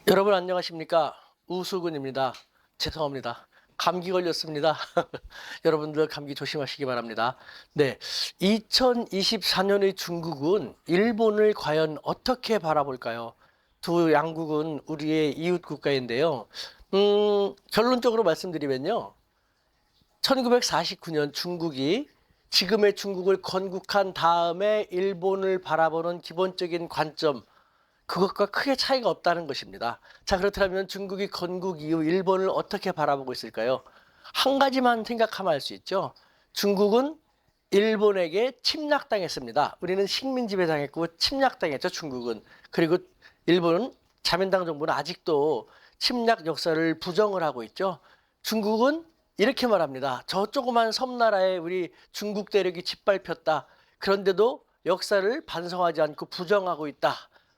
여러분 안녕하십니까? 우수근입니다. 죄송합니다. 감기 걸렸습니다. 여러분들 감기 조심하시기 바랍니다. 네, 2024년의 중국은 일본을 과연 어떻게 바라볼까요? 두 양국은 우리의 이웃 국가인데요. 결론적으로 말씀드리면요. 1949년 중국이 지금의 중국을 건국한 다음에 일본을 바라보는 기본적인 관점, 그것과 크게 차이가 없다는 것입니다. 자, 그렇다면 중국이 건국 이후 일본을 어떻게 바라보고 있을까요? 한 가지만 생각하면 알 수 있죠. 중국은 일본에게 침략당했습니다. 우리는 식민지배 당했고 침략당했죠, 중국은. 그리고 일본은 자민당 정부는 아직도 침략 역사를 부정을 하고 있죠. 중국은 이렇게 말합니다. 저 조그만 섬나라에 우리 중국 대륙이 짓밟혔다. 그런데도 역사를 반성하지 않고 부정하고 있다.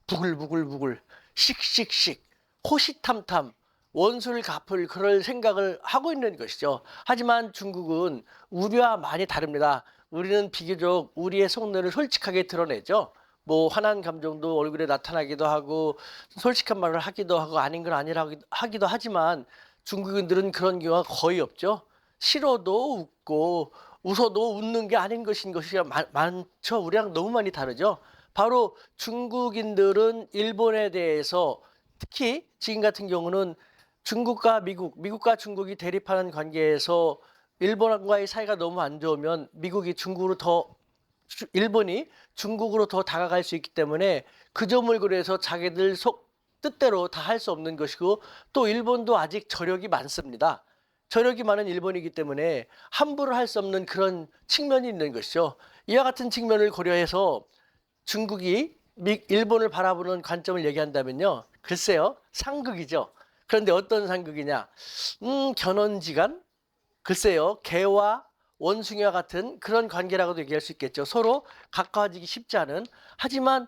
부글부글부글, 씩씩씩, 호시탐탐, 원수를 갚을 그럴 생각을 하고 있는 것이죠. 하지만 중국은 우리와 많이 다릅니다. 우리는 비교적 우리의 속내를 솔직하게 드러내죠. 뭐 화난 감정도 얼굴에 나타나기도 하고 솔직한 말을 하기도 하고 아닌 건 아니라고 하기도 하지만 중국인들은 그런 경우가 거의 없죠. 싫어도 웃고 웃어도 웃는 게 아닌 것인 것이 많죠. 우리랑 너무 많이 다르죠. 바로 중국인들은 일본에 대해서 특히 지금 같은 경우는 중국과 미국과 중국이 대립하는 관계에서 일본과의 사이가 너무 안 좋으면 일본이 중국으로 더 다가갈 수 있기 때문에 그 점을 고려해서 자기들 뜻대로 다 할 수 없는 것이고 또 일본도 아직 저력이 많습니다. 저력이 많은 일본이기 때문에 함부로 할 수 없는 그런 측면이 있는 것이죠. 이와 같은 측면을 고려해서 중국이 일본을 바라보는 관점을 얘기한다면요. 글쎄요. 상극이죠. 그런데 어떤 상극이냐. 견원지간? 글쎄요. 개와 원숭이와 같은 그런 관계라고도 얘기할 수 있겠죠. 서로 가까워지기 쉽지 않은. 하지만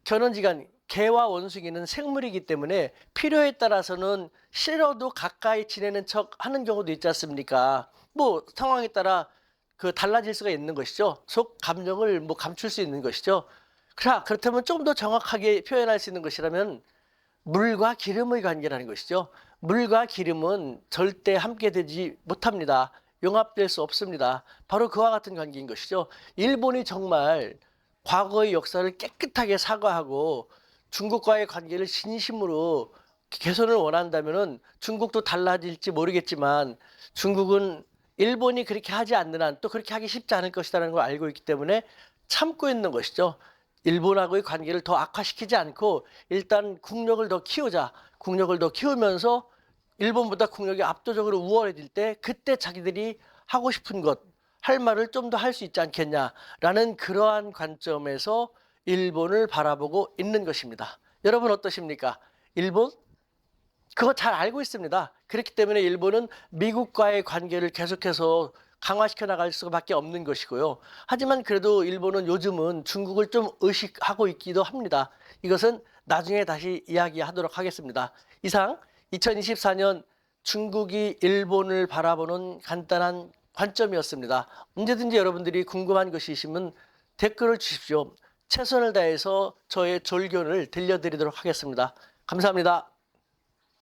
견원지간, 개와 원숭이는 생물이기 때문에 필요에 따라서는 싫어도 가까이 지내는 척 하는 경우도 있지 않습니까? 뭐 상황에 따라 달라질 수가 있는 것이죠. 속 감정을 뭐 감출 수 있는 것이죠. 그렇다면 좀 더 정확하게 표현할 수 있는 것이라면 물과 기름의 관계라는 것이죠. 물과 기름은 절대 함께 되지 못합니다. 용합될 수 없습니다. 바로 그와 같은 관계인 것이죠. 일본이 정말 과거의 역사를 깨끗하게 사과하고 중국과의 관계를 진심으로 개선을 원한다면은 중국도 달라질지 모르겠지만 중국은 일본이 그렇게 하지 않는 한 또 그렇게 하기 쉽지 않을 것이라는 걸 알고 있기 때문에 참고 있는 것이죠. 일본하고의 관계를 더 악화시키지 않고 일단 국력을 더 키우자. 국력을 더 키우면서 일본보다 국력이 압도적으로 우월해질 때 그때 자기들이 하고 싶은 것, 할 말을 좀 더 할 수 있지 않겠냐라는 그러한 관점에서 일본을 바라보고 있는 것입니다. 여러분 어떠십니까? 일본? 그거 잘 알고 있습니다. 그렇기 때문에 일본은 미국과의 관계를 계속해서 강화시켜 나갈 수밖에 없는 것이고요. 하지만 그래도 일본은 요즘은 중국을 좀 의식하고 있기도 합니다. 이것은 나중에 다시 이야기하도록 하겠습니다. 이상 2024년 중국이 일본을 바라보는 간단한 관점이었습니다. 언제든지 여러분들이 궁금한 것이 있으면 댓글을 주십시오. 최선을 다해서 저의 졸견을 들려드리도록 하겠습니다. 감사합니다.